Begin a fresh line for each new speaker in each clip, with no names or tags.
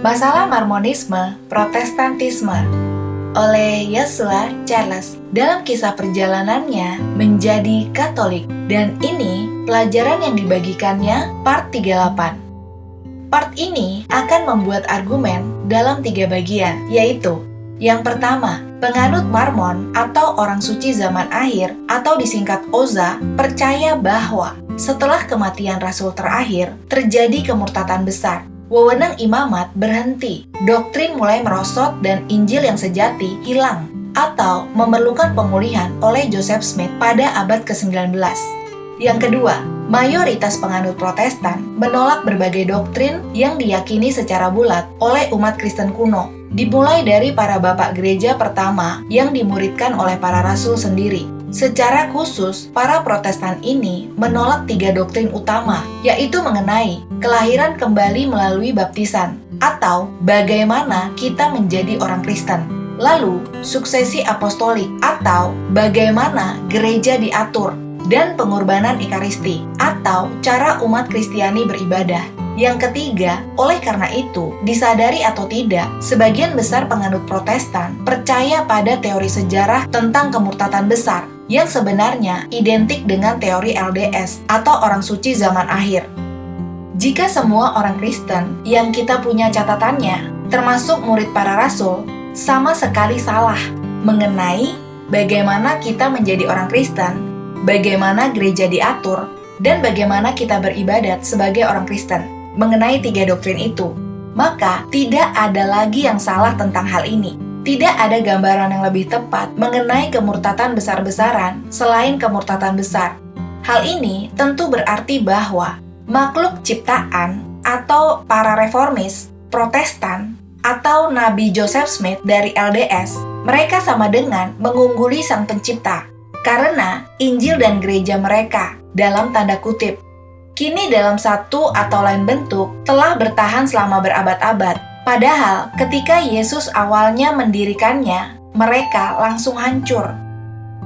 Masalah Mormonisme, Protestantisme oleh Joshua Charles dalam kisah perjalanannya menjadi Katolik. Dan ini pelajaran yang dibagikannya part 38. Part ini akan membuat argumen dalam 3 bagian, yaitu yang pertama, penganut Mormon atau orang suci zaman akhir atau disingkat OZA percaya bahwa setelah kematian Rasul terakhir terjadi kemurtatan besar. Wewenang imamat berhenti, doktrin mulai merosot dan Injil yang sejati hilang atau memerlukan pemulihan oleh Joseph Smith pada abad ke-19. Yang kedua, mayoritas penganut Protestan menolak berbagai doktrin yang diyakini secara bulat oleh umat Kristen kuno, dimulai dari para bapak gereja pertama yang dimuridkan oleh para rasul sendiri. Secara khusus, para Protestan ini menolak 3 doktrin utama, yaitu mengenai kelahiran kembali melalui baptisan, atau bagaimana kita menjadi orang Kristen. Lalu, suksesi apostolik, atau bagaimana gereja diatur, dan pengorbanan ekaristi, atau cara umat Kristiani beribadah. Yang ketiga, oleh karena itu, disadari atau tidak, sebagian besar penganut Protestan percaya pada teori sejarah tentang kemurtatan besar, yang sebenarnya identik dengan teori LDS atau orang suci zaman akhir. Jika semua orang Kristen yang kita punya catatannya, termasuk murid para rasul, sama sekali salah mengenai bagaimana kita menjadi orang Kristen, bagaimana gereja diatur, dan bagaimana kita beribadat sebagai orang Kristen, mengenai 3 doktrin itu, maka tidak ada lagi yang salah tentang hal ini. Tidak ada gambaran yang lebih tepat mengenai kemurtatan besar-besaran selain kemurtatan besar. Hal ini tentu berarti bahwa makhluk ciptaan atau para reformis, Protestan, atau Nabi Joseph Smith dari LDS, mereka sama dengan mengungguli Sang Pencipta karena Injil dan gereja mereka, dalam tanda kutip, kini dalam satu atau lain bentuk telah bertahan selama berabad-abad. Padahal ketika Yesus awalnya mendirikannya, mereka langsung hancur.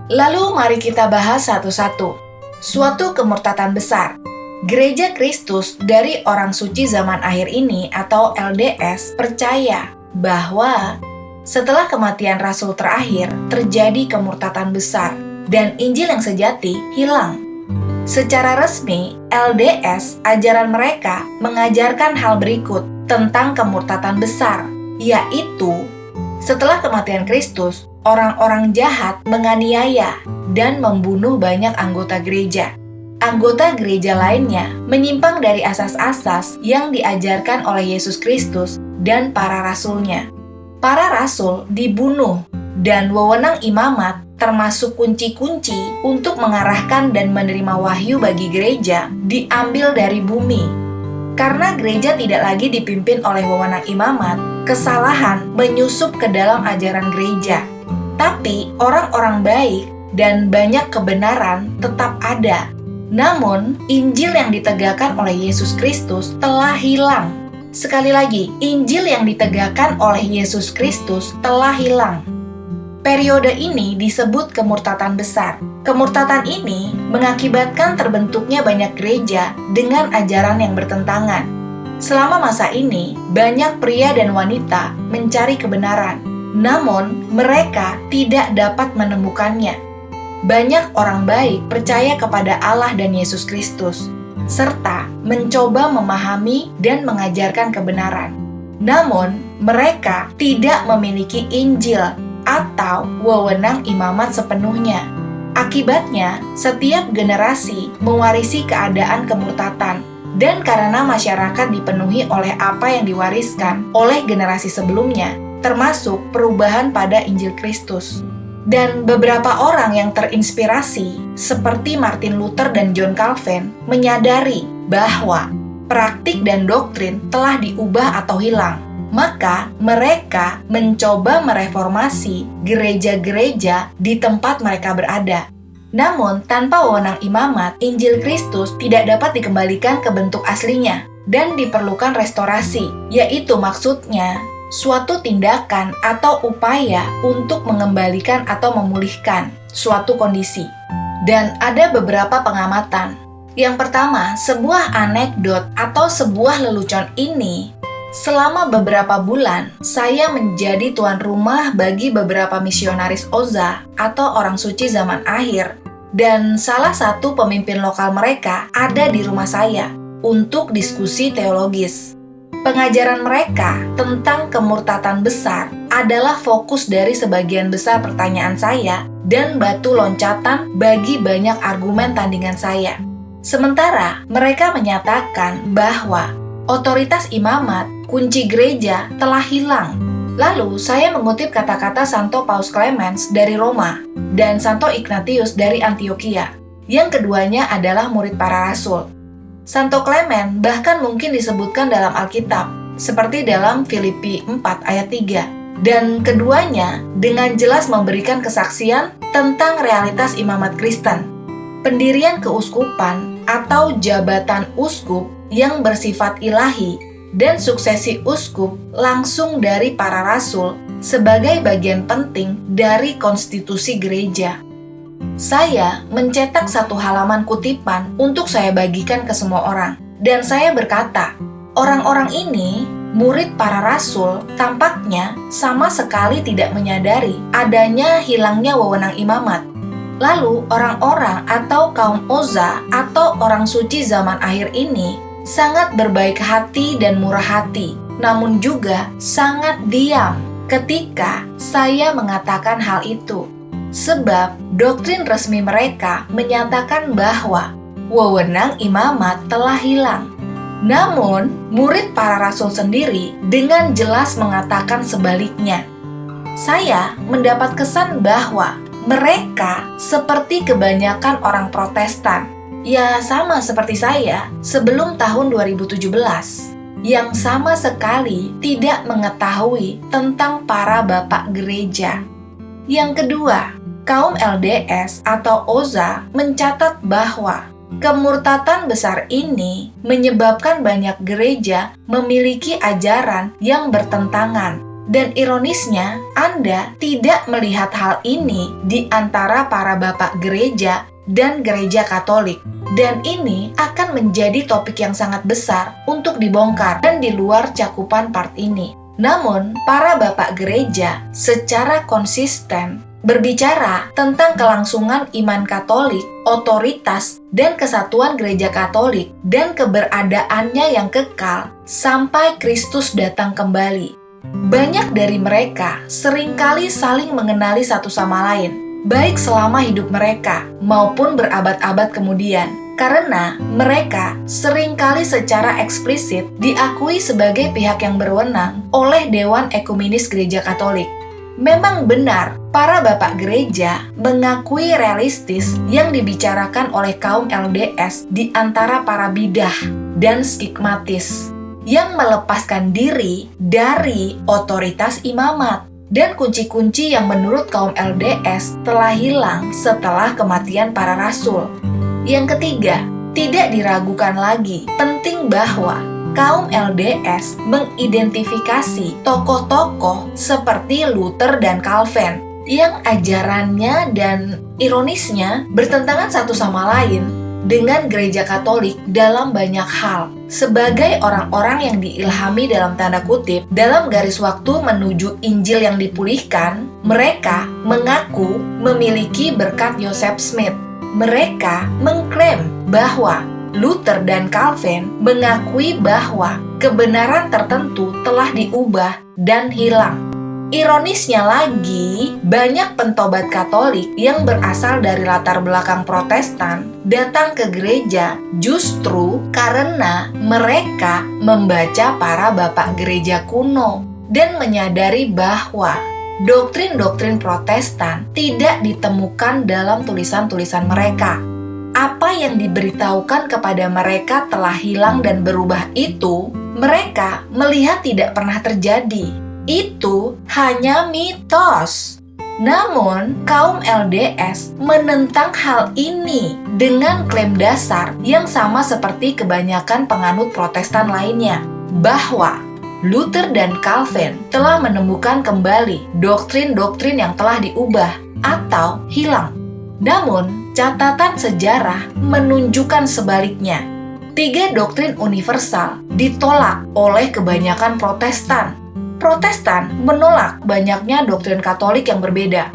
Lalu mari kita bahas satu-satu. Suatu kemurtatan besar. Gereja Kristus dari orang suci zaman akhir ini atau LDS percaya bahwa setelah kematian Rasul terakhir terjadi kemurtatan besar dan Injil yang sejati hilang. Secara resmi, LDS ajaran mereka mengajarkan hal berikut tentang kemurtatan besar, yaitu setelah kematian Kristus, orang-orang jahat menganiaya dan membunuh banyak anggota gereja. Anggota gereja lainnya menyimpang dari asas-asas yang diajarkan oleh Yesus Kristus dan para rasulnya. Para rasul dibunuh dan wewenang imamat termasuk kunci-kunci untuk mengarahkan dan menerima wahyu bagi gereja diambil dari bumi. Karena gereja tidak lagi dipimpin oleh wewenang imamat, kesalahan menyusup ke dalam ajaran gereja. Tapi orang-orang baik dan banyak kebenaran tetap ada. Namun, Injil yang ditegakkan oleh Yesus Kristus telah hilang. Sekali lagi, Injil yang ditegakkan oleh Yesus Kristus telah hilang. Periode ini disebut kemurtatan besar. Kemurtatan ini mengakibatkan terbentuknya banyak gereja dengan ajaran yang bertentangan. Selama masa ini, banyak pria dan wanita mencari kebenaran, namun mereka tidak dapat menemukannya. Banyak orang baik percaya kepada Allah dan Yesus Kristus, serta mencoba memahami dan mengajarkan kebenaran. Namun, mereka tidak memiliki Injil atau wewenang imamat sepenuhnya. Akibatnya, setiap generasi mewarisi keadaan kemurtatan, dan karena masyarakat dipenuhi oleh apa yang diwariskan oleh generasi sebelumnya, termasuk perubahan pada Injil Kristus. Dan beberapa orang yang terinspirasi, seperti Martin Luther dan John Calvin, menyadari bahwa praktik dan doktrin telah diubah atau hilang. Maka mereka mencoba mereformasi gereja-gereja di tempat mereka berada. Namun, tanpa wewenang imamat, Injil Kristus tidak dapat dikembalikan ke bentuk aslinya dan diperlukan restorasi, yaitu maksudnya suatu tindakan atau upaya untuk mengembalikan atau memulihkan suatu kondisi. Dan ada beberapa pengamatan. Yang pertama, sebuah anekdot atau sebuah lelucon ini Selama beberapa bulan, saya menjadi tuan rumah bagi beberapa misionaris Oza atau orang suci zaman akhir, dan salah satu pemimpin lokal mereka ada di rumah saya untuk diskusi teologis. Pengajaran mereka tentang kemurtatan besar adalah fokus dari sebagian besar pertanyaan saya dan batu loncatan bagi banyak argumen tandingan saya. Sementara mereka menyatakan bahwa otoritas imamat, kunci gereja, telah hilang. Lalu saya mengutip kata-kata Santo Paus Clemens dari Roma dan Santo Ignatius dari Antioquia, yang keduanya adalah murid para rasul. Santo Clement bahkan mungkin disebutkan dalam Alkitab, seperti dalam Filipi 4 ayat 3, dan keduanya dengan jelas memberikan kesaksian tentang realitas imamat Kristen. Pendirian keuskupan atau jabatan uskup yang bersifat ilahi dan suksesi uskup langsung dari para rasul sebagai bagian penting dari konstitusi gereja. Saya mencetak satu halaman kutipan untuk saya bagikan ke semua orang, dan saya berkata, orang-orang ini, murid para rasul, tampaknya sama sekali tidak menyadari adanya hilangnya wewenang imamat. Lalu orang-orang atau kaum Oza atau orang suci zaman akhir ini sangat berbaik hati dan murah hati, namun juga sangat diam ketika saya mengatakan hal itu. Sebab doktrin resmi mereka menyatakan bahwa wewenang imamat telah hilang. Namun, murid para rasul sendiri dengan jelas mengatakan sebaliknya. Saya mendapat kesan bahwa mereka seperti kebanyakan orang Protestan, ya sama seperti saya sebelum tahun 2017, yang sama sekali tidak mengetahui tentang para bapak gereja. Yang kedua, kaum LDS atau Oza mencatat bahwa kemurtatan besar ini menyebabkan banyak gereja memiliki ajaran yang bertentangan. Dan ironisnya, Anda tidak melihat hal ini di antara para bapak gereja dan gereja Katolik. Dan ini akan menjadi topik yang sangat besar untuk dibongkar dan di luar cakupan part ini. Namun, para bapak gereja secara konsisten berbicara tentang kelangsungan iman Katolik, otoritas, dan kesatuan gereja Katolik, dan keberadaannya yang kekal sampai Kristus datang kembali. Banyak dari mereka seringkali saling mengenali satu sama lain, baik selama hidup mereka maupun berabad-abad kemudian, karena mereka seringkali secara eksplisit diakui sebagai pihak yang berwenang oleh Dewan Ekumenis Gereja Katolik. Memang benar, para bapak gereja mengakui realistis yang dibicarakan oleh kaum LDS di antara para bidah dan skigmatis, yang melepaskan diri dari otoritas imamat dan kunci-kunci yang menurut kaum LDS telah hilang setelah kematian para rasul. Yang ketiga, tidak diragukan lagi penting bahwa kaum LDS mengidentifikasi tokoh-tokoh seperti Luther dan Calvin yang ajarannya dan ironisnya bertentangan satu sama lain dengan gereja Katolik dalam banyak hal, sebagai orang-orang yang diilhami dalam tanda kutip dalam garis waktu menuju Injil yang dipulihkan. Mereka mengaku memiliki berkat Joseph Smith. Mereka mengklaim bahwa Luther dan Calvin mengakui bahwa kebenaran tertentu telah diubah dan hilang. Ironisnya lagi, banyak pentobat Katolik yang berasal dari latar belakang Protestan datang ke gereja justru karena mereka membaca para bapak gereja kuno dan menyadari bahwa doktrin-doktrin Protestan tidak ditemukan dalam tulisan-tulisan mereka. Apa yang diberitahukan kepada mereka telah hilang dan berubah itu, mereka melihat tidak pernah terjadi. Itu hanya mitos. Namun, kaum LDS menentang hal ini dengan klaim dasar yang sama seperti kebanyakan penganut Protestan lainnya, bahwa Luther dan Calvin telah menemukan kembali doktrin-doktrin yang telah diubah atau hilang. Namun, catatan sejarah menunjukkan sebaliknya. Tiga doktrin universal ditolak oleh kebanyakan Protestan. Protestan menolak banyaknya doktrin Katolik yang berbeda.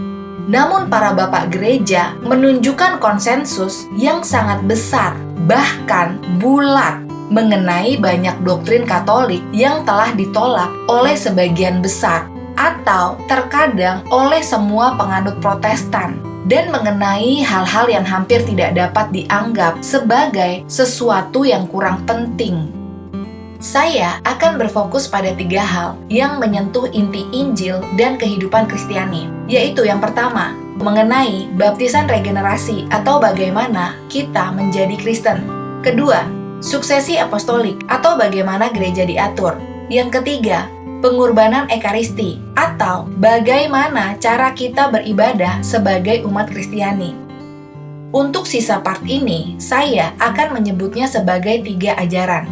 Namun para bapak gereja menunjukkan konsensus yang sangat besar, bahkan bulat, mengenai banyak doktrin Katolik yang telah ditolak oleh sebagian besar atau terkadang oleh semua penganut Protestan, dan mengenai hal-hal yang hampir tidak dapat dianggap sebagai sesuatu yang kurang penting. Saya akan berfokus pada 3 hal yang menyentuh inti Injil dan kehidupan Kristiani, yaitu yang pertama, mengenai baptisan regenerasi atau bagaimana kita menjadi Kristen. Kedua, suksesi apostolik atau bagaimana gereja diatur. Yang ketiga, pengorbanan ekaristi atau bagaimana cara kita beribadah sebagai umat Kristiani. Untuk sisa part ini, saya akan menyebutnya sebagai 3 ajaran.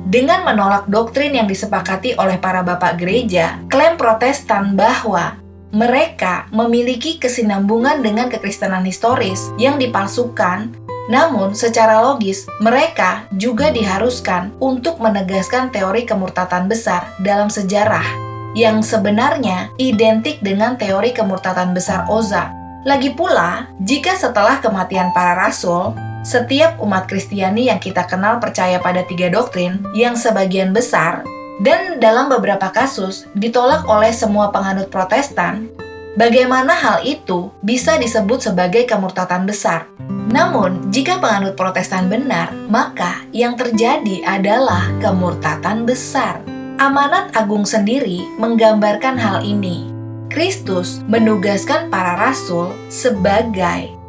Dengan menolak doktrin yang disepakati oleh para bapak gereja, klaim Protestan bahwa mereka memiliki kesinambungan dengan kekristenan historis yang dipalsukan, namun secara logis mereka juga diharuskan untuk menegaskan teori kemurtatan besar dalam sejarah, yang sebenarnya identik dengan teori kemurtatan besar Oza. Lagi pula, jika setelah kematian para rasul, setiap umat Kristiani yang kita kenal percaya pada 3 doktrin yang sebagian besar dan dalam beberapa kasus ditolak oleh semua penganut Protestan, bagaimana hal itu bisa disebut sebagai kemurtatan besar? Namun, jika penganut Protestan benar, maka yang terjadi adalah kemurtatan besar. Amanat Agung sendiri menggambarkan hal ini. Kristus menugaskan para rasul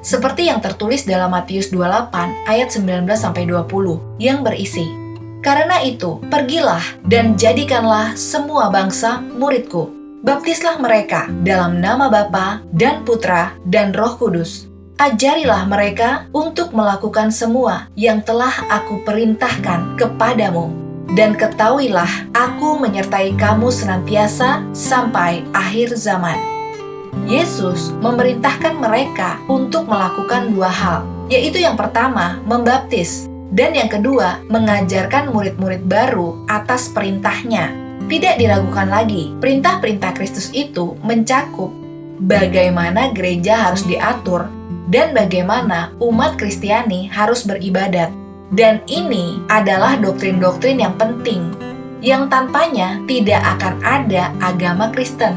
seperti yang tertulis dalam Matius 28 ayat 19-20 yang berisi, "Karena itu, pergilah dan jadikanlah semua bangsa muridku. Baptislah mereka dalam nama Bapa dan Putra dan Roh Kudus. Ajarilah mereka untuk melakukan semua yang telah aku perintahkan kepadamu. Dan ketahuilah, aku menyertai kamu senantiasa sampai akhir zaman." Yesus memerintahkan mereka untuk melakukan 2 hal, yaitu yang pertama, membaptis, dan yang kedua, mengajarkan murid-murid baru atas perintahnya. Tidak diragukan lagi, perintah-perintah Kristus itu mencakup bagaimana gereja harus diatur dan bagaimana umat Kristiani harus beribadat. Dan ini adalah doktrin-doktrin yang penting, yang tanpanya tidak akan ada agama Kristen.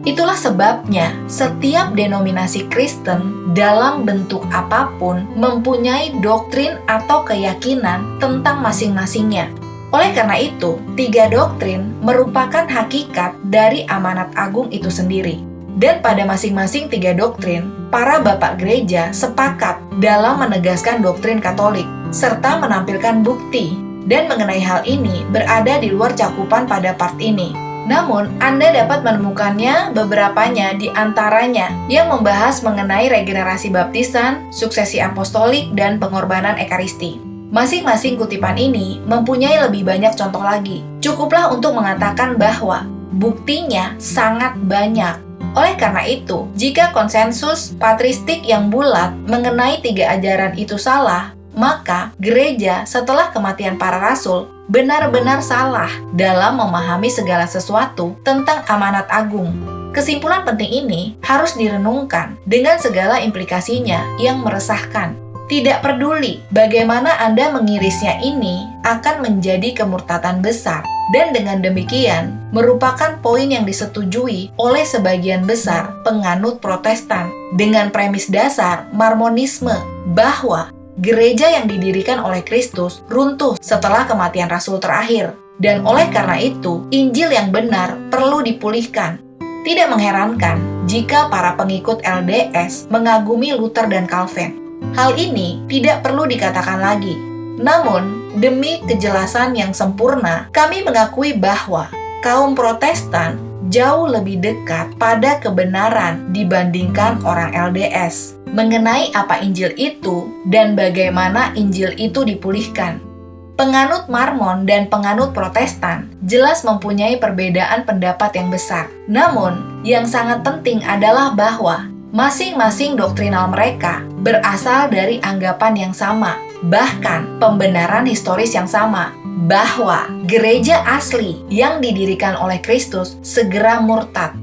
Itulah sebabnya setiap denominasi Kristen dalam bentuk apapun mempunyai doktrin atau keyakinan tentang masing-masingnya. Oleh karena itu, 3 doktrin merupakan hakikat dari amanat agung itu sendiri. Dan pada masing-masing 3 doktrin, para bapak gereja sepakat dalam menegaskan doktrin Katolik, serta menampilkan bukti. Dan mengenai hal ini berada di luar cakupan pada part ini. Namun, Anda dapat menemukannya beberapanya di antaranya yang membahas mengenai regenerasi baptisan, suksesi apostolik, dan pengorbanan ekaristi. Masing-masing kutipan ini mempunyai lebih banyak contoh lagi. Cukuplah untuk mengatakan bahwa buktinya sangat banyak. Oleh karena itu, jika konsensus patristik yang bulat mengenai 3 ajaran itu salah, maka gereja setelah kematian para rasul benar-benar salah dalam memahami segala sesuatu tentang amanat agung. Kesimpulan penting ini harus direnungkan dengan segala implikasinya yang meresahkan. Tidak peduli bagaimana Anda mengirisnya, ini akan menjadi kemurtatan besar. Dan dengan demikian, merupakan poin yang disetujui oleh sebagian besar penganut Protestan dengan premis dasar Marmonisme bahwa gereja yang didirikan oleh Kristus runtuh setelah kematian Rasul terakhir. Dan oleh karena itu, Injil yang benar perlu dipulihkan. Tidak mengherankan jika para pengikut LDS mengagumi Luther dan Calvin. Hal ini tidak perlu dikatakan lagi. Namun, demi kejelasan yang sempurna, kami mengakui bahwa kaum Protestan jauh lebih dekat pada kebenaran dibandingkan orang LDS mengenai apa Injil itu dan bagaimana Injil itu dipulihkan. Penganut Mormon dan penganut Protestan jelas mempunyai perbedaan pendapat yang besar. Namun, yang sangat penting adalah bahwa Masing-masing doktrinal mereka berasal dari anggapan yang sama, bahkan pembenaran historis yang sama, bahwa gereja asli yang didirikan oleh Kristus segera murtad.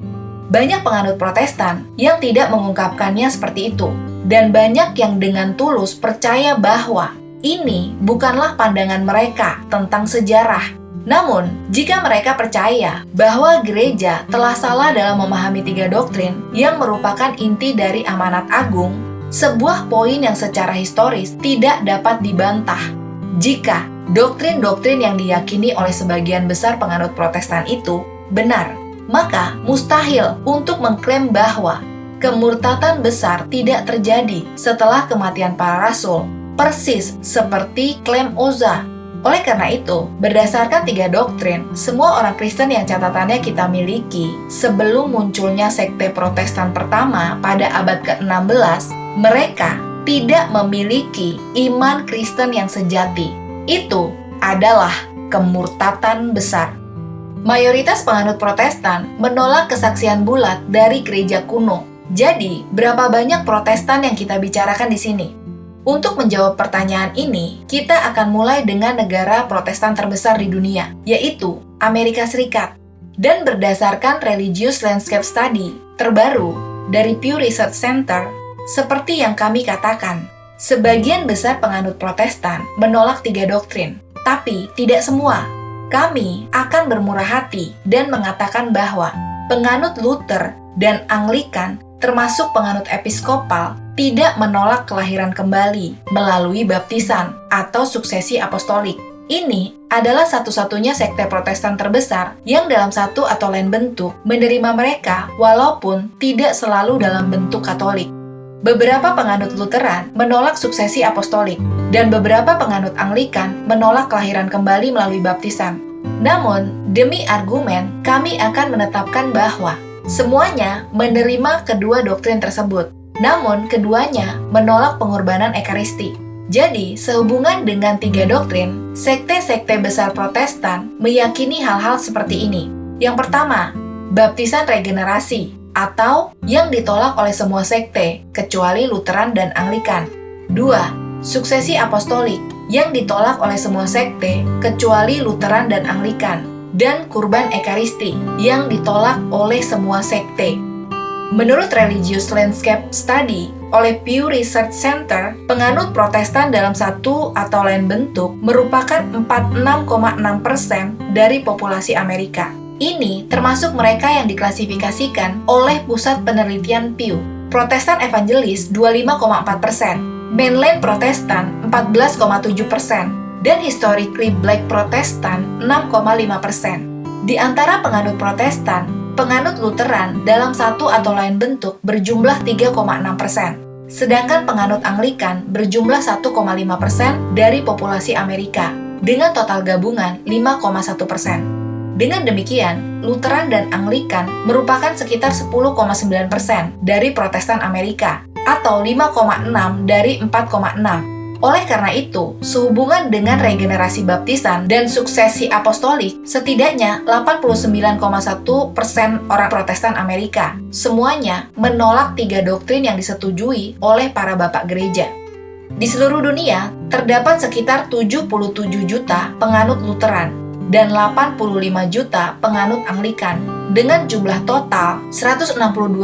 Banyak penganut Protestan yang tidak mengungkapkannya seperti itu, dan banyak yang dengan tulus percaya bahwa ini bukanlah pandangan mereka tentang sejarah. Namun, jika mereka percaya bahwa gereja telah salah dalam memahami 3 doktrin yang merupakan inti dari amanat agung, sebuah poin yang secara historis tidak dapat dibantah. Jika doktrin-doktrin yang diyakini oleh sebagian besar penganut Protestan itu benar, maka mustahil untuk mengklaim bahwa kemurtatan besar tidak terjadi setelah kematian para rasul, persis seperti klaim Oza. Oleh karena itu, berdasarkan 3 doktrin, semua orang Kristen yang catatannya kita miliki sebelum munculnya sekte Protestan pertama pada abad ke-16, mereka tidak memiliki iman Kristen yang sejati. Itu adalah kemurtatan besar. Mayoritas penganut Protestan menolak kesaksian bulat dari gereja kuno. Jadi, berapa banyak Protestan yang kita bicarakan di sini? Untuk menjawab pertanyaan ini, kita akan mulai dengan negara Protestan terbesar di dunia, yaitu Amerika Serikat. Dan berdasarkan Religious Landscape Study terbaru dari Pew Research Center, seperti yang kami katakan, sebagian besar penganut Protestan menolak 3 doktrin, tapi tidak semua. Kami akan bermurah hati dan mengatakan bahwa penganut Luther dan Anglikan, termasuk penganut episkopal, tidak menolak kelahiran kembali melalui baptisan atau suksesi apostolik. Ini adalah satu-satunya sekte Protestan terbesar yang dalam satu atau lain bentuk menerima mereka walaupun tidak selalu dalam bentuk Katolik. Beberapa penganut Lutheran menolak suksesi apostolik, dan beberapa penganut Anglikan menolak kelahiran kembali melalui baptisan. Namun, demi argumen, kami akan menetapkan bahwa semuanya menerima kedua doktrin tersebut. Namun, keduanya menolak pengorbanan Ekaristi. Jadi, sehubungan dengan 3 doktrin, sekte-sekte besar Protestan meyakini hal-hal seperti ini. Yang pertama, baptisan regenerasi, atau yang ditolak oleh semua sekte, kecuali Lutheran dan Anglikan. 2. Suksesi apostolik, yang ditolak oleh semua sekte, kecuali Lutheran dan Anglikan. Dan kurban Ekaristi, yang ditolak oleh semua sekte. Menurut Religious Landscape Study oleh Pew Research Center, penganut Protestan dalam satu atau lain bentuk merupakan 46,6% dari populasi Amerika. Ini termasuk mereka yang diklasifikasikan oleh Pusat Penelitian Pew. Protestan Evangelis 25,4%, Mainline Protestan 14,7%, dan Historically Black Protestan 6,5%. Di antara penganut Protestan, penganut Lutheran dalam satu atau lain bentuk berjumlah 3,6%, sedangkan penganut Anglikan berjumlah 1,5% dari populasi Amerika, dengan total gabungan 5,1%. Dengan demikian, Lutheran dan Anglikan merupakan sekitar 10,9% dari Protestan Amerika, atau 5,6 dari 4,6. Oleh karena itu, sehubungan dengan regenerasi baptisan dan suksesi apostolik, setidaknya 89,1% orang Protestan Amerika semuanya menolak 3 doktrin yang disetujui oleh para bapak gereja. Di seluruh dunia, terdapat sekitar 77 juta penganut Lutheran dan 85 juta penganut Anglikan, dengan jumlah total 162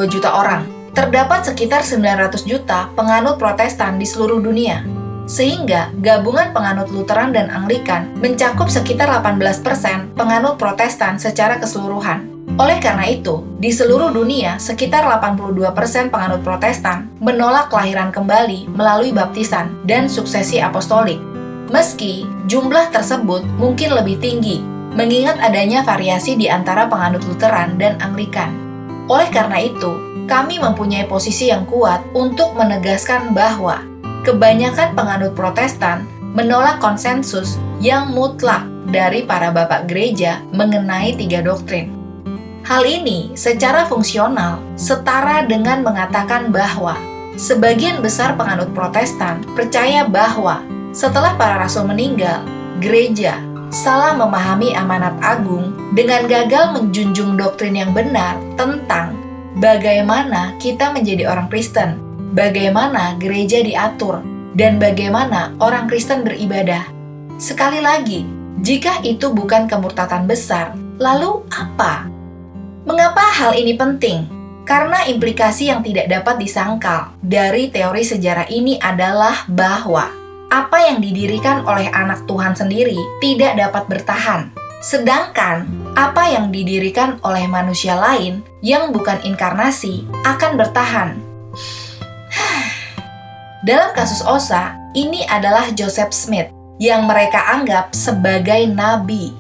juta orang. Terdapat sekitar 900 juta penganut Protestan di seluruh dunia. Sehingga gabungan penganut Lutheran dan Anglikan mencakup sekitar 18% penganut Protestan secara keseluruhan. Oleh karena itu, di seluruh dunia sekitar 82% penganut Protestan menolak kelahiran kembali melalui baptisan dan suksesi apostolik. Meski jumlah tersebut mungkin lebih tinggi, mengingat adanya variasi di antara penganut Lutheran dan Anglikan. Oleh karena itu, kami mempunyai posisi yang kuat untuk menegaskan bahwa kebanyakan penganut Protestan menolak konsensus yang mutlak dari para bapak gereja mengenai 3 doktrin. Hal ini secara fungsional setara dengan mengatakan bahwa sebagian besar penganut Protestan percaya bahwa setelah para rasul meninggal, gereja salah memahami amanat agung dengan gagal menjunjung doktrin yang benar tentang bagaimana kita menjadi orang Kristen, bagaimana gereja diatur, dan bagaimana orang Kristen beribadah. Sekali lagi, jika itu bukan kemurtatan besar, lalu apa? Mengapa hal ini penting? Karena implikasi yang tidak dapat disangkal dari teori sejarah ini adalah bahwa apa yang didirikan oleh anak Tuhan sendiri tidak dapat bertahan. Sedangkan apa yang didirikan oleh manusia lain yang bukan inkarnasi akan bertahan. Dalam kasus Osa, ini adalah Joseph Smith yang mereka anggap sebagai nabi.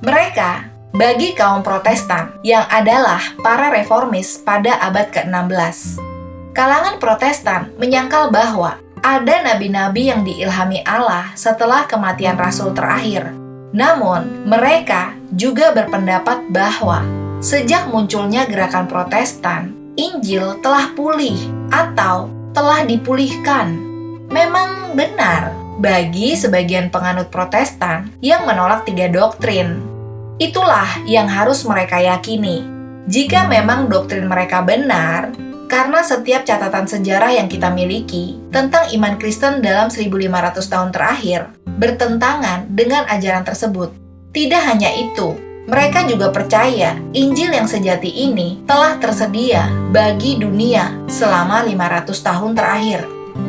Mereka bagi kaum Protestan yang adalah para reformis pada abad ke-16. Kalangan Protestan menyangkal bahwa ada nabi-nabi yang diilhami Allah setelah kematian Rasul terakhir. Namun, mereka juga berpendapat bahwa sejak munculnya gerakan Protestan, Injil telah pulih atau telah dipulihkan. Memang benar bagi sebagian penganut Protestan yang menolak 3 doktrin. Itulah yang harus mereka yakini. Jika memang doktrin mereka benar, karena setiap catatan sejarah yang kita miliki tentang iman Kristen dalam 1500 tahun terakhir bertentangan dengan ajaran tersebut. Tidak hanya itu, mereka juga percaya Injil yang sejati ini telah tersedia bagi dunia selama 500 tahun terakhir.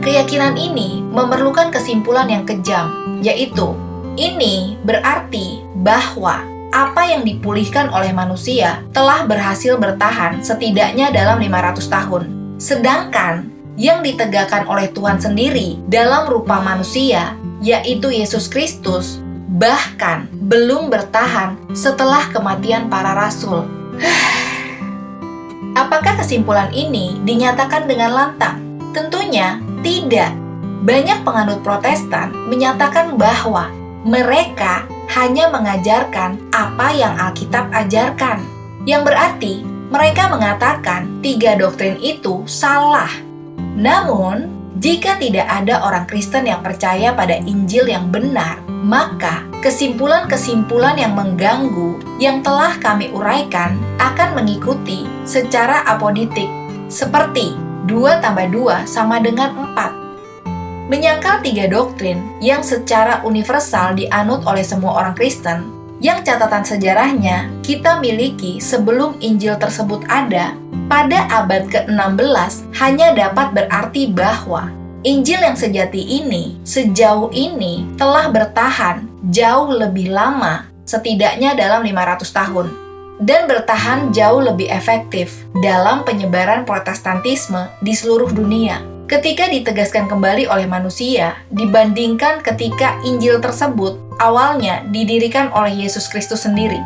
Keyakinan ini memerlukan kesimpulan yang kejam, yaitu ini berarti bahwa apa yang dipulihkan oleh manusia telah berhasil bertahan setidaknya dalam 500 tahun. Sedangkan yang ditegakkan oleh Tuhan sendiri dalam rupa manusia, yaitu Yesus Kristus, bahkan belum bertahan setelah kematian para rasul. Apakah kesimpulan ini dinyatakan dengan lantang? Tentunya tidak. Banyak penganut Protestan menyatakan bahwa mereka hanya mengajarkan apa yang Alkitab ajarkan, yang berarti mereka mengatakan 3 doktrin itu salah. Namun, jika tidak ada orang Kristen yang percaya pada Injil yang benar, maka kesimpulan-kesimpulan yang mengganggu yang telah kami uraikan akan mengikuti secara apoditik, seperti 2 tambah 2 sama dengan 4. Menyangkal 3 doktrin yang secara universal dianut oleh semua orang Kristen, yang catatan sejarahnya kita miliki sebelum Injil tersebut ada, pada abad ke-16 hanya dapat berarti bahwa Injil yang sejati ini sejauh ini telah bertahan jauh lebih lama, setidaknya dalam 500 tahun, dan bertahan jauh lebih efektif dalam penyebaran Protestantisme di seluruh dunia ketika ditegaskan kembali oleh manusia dibandingkan ketika Injil tersebut awalnya didirikan oleh Yesus Kristus sendiri.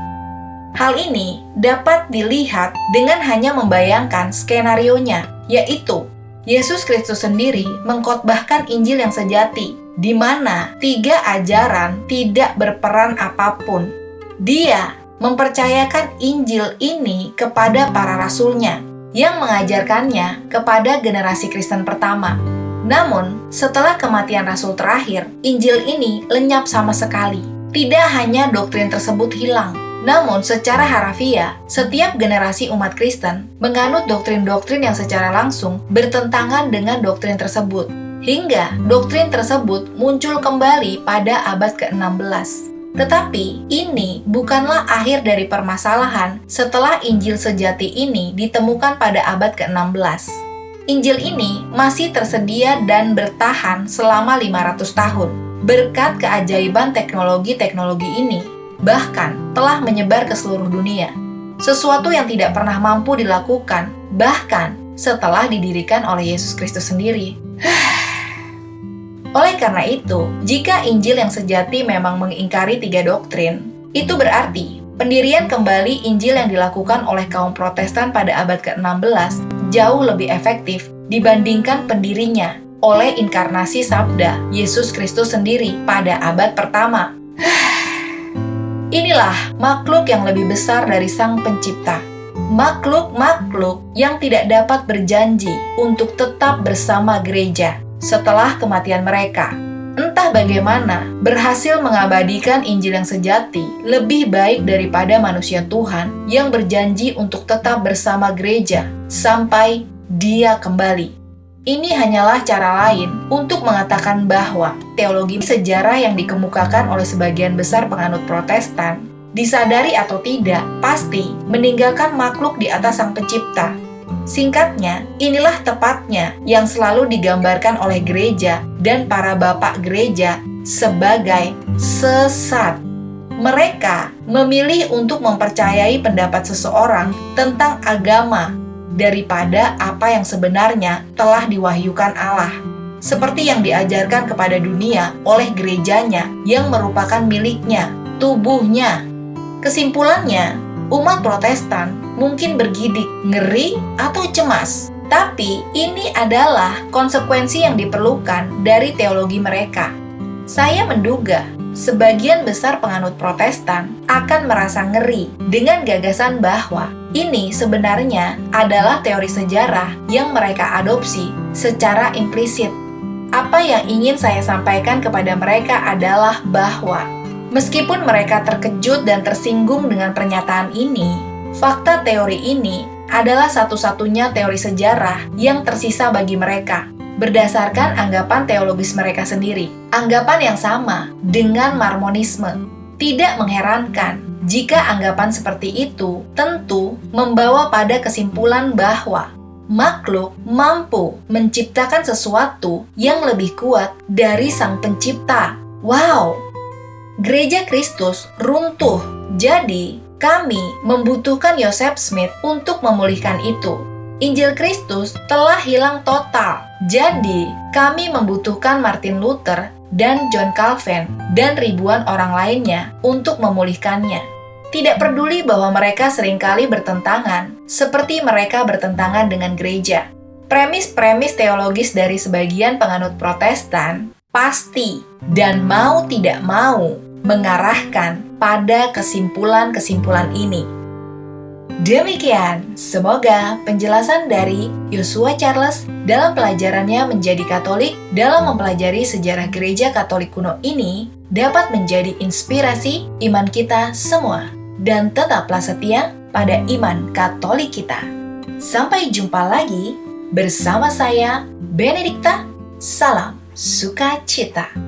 Hal ini dapat dilihat dengan hanya membayangkan skenarionya, yaitu Yesus Kristus sendiri mengkhotbahkan Injil yang sejati, di mana 3 ajaran tidak berperan apapun. Dia mempercayakan Injil ini kepada para rasulnya, yang mengajarkannya kepada generasi Kristen pertama. Namun, setelah kematian Rasul terakhir, Injil ini lenyap sama sekali. Tidak hanya doktrin tersebut hilang, namun secara harafiah, setiap generasi umat Kristen menganut doktrin-doktrin yang secara langsung bertentangan dengan doktrin tersebut, hingga doktrin tersebut muncul kembali pada abad ke-16. Tetapi ini bukanlah akhir dari permasalahan setelah Injil sejati ini ditemukan pada abad ke-16. Injil ini masih tersedia dan bertahan selama 500 tahun. Berkat keajaiban teknologi-teknologi ini, bahkan telah menyebar ke seluruh dunia. Sesuatu yang tidak pernah mampu dilakukan, bahkan setelah didirikan oleh Yesus Kristus sendiri. Oleh karena itu, jika Injil yang sejati memang mengingkari 3 doktrin, itu berarti pendirian kembali Injil yang dilakukan oleh kaum Protestan pada abad ke-16 jauh lebih efektif dibandingkan pendirinya oleh inkarnasi sabda Yesus Kristus sendiri pada abad pertama. Inilah makhluk yang lebih besar dari Sang Pencipta. Makhluk-makhluk yang tidak dapat berjanji untuk tetap bersama gereja setelah kematian mereka. Entah Entah bagaimana, berhasil mengabadikan Injil yang sejati lebih baik daripada manusia Tuhan yang berjanji untuk tetap bersama gereja sampai Dia kembali. Ini hanyalah cara lain untuk mengatakan bahwa teologi sejarah yang dikemukakan oleh sebagian besar penganut Protestan, disadari atau tidak, pasti meninggalkan makhluk di atas Sang Pencipta. Singkatnya, inilah tepatnya yang selalu digambarkan oleh gereja dan para bapak gereja sebagai sesat. Mereka memilih untuk mempercayai pendapat seseorang tentang agama daripada apa yang sebenarnya telah diwahyukan Allah, seperti yang diajarkan kepada dunia oleh gerejanya yang merupakan miliknya, tubuhnya. Kesimpulannya, umat Protestan mungkin bergidik, ngeri, atau cemas. Tapi ini adalah konsekuensi yang diperlukan dari teologi mereka. Saya menduga sebagian besar penganut Protestan akan merasa ngeri dengan gagasan bahwa ini sebenarnya adalah teori sejarah yang mereka adopsi secara implisit. Apa yang ingin saya sampaikan kepada mereka adalah bahwa meskipun mereka terkejut dan tersinggung dengan pernyataan ini, fakta teori ini adalah satu-satunya teori sejarah yang tersisa bagi mereka, berdasarkan anggapan teologis mereka sendiri. Anggapan yang sama dengan Mormonisme. Tidak mengherankan jika anggapan seperti itu tentu membawa pada kesimpulan bahwa makhluk mampu menciptakan sesuatu yang lebih kuat dari Sang Pencipta. Wow! Gereja Kristus runtuh, jadi kami membutuhkan Joseph Smith untuk memulihkan itu. Injil Kristus telah hilang total, jadi kami membutuhkan Martin Luther dan John Calvin dan ribuan orang lainnya untuk memulihkannya. Tidak peduli bahwa mereka seringkali bertentangan, seperti mereka bertentangan dengan gereja. Premis-premis teologis dari sebagian penganut Protestan pasti dan mau tidak mau mengarahkan pada kesimpulan-kesimpulan ini. Demikian, semoga penjelasan dari Joshua Charles dalam pelajarannya menjadi Katolik dalam mempelajari sejarah gereja Katolik kuno ini dapat menjadi inspirasi iman kita semua. Dan tetaplah setia pada iman Katolik kita. Sampai jumpa lagi bersama saya, Benedikta. Salam sukacita.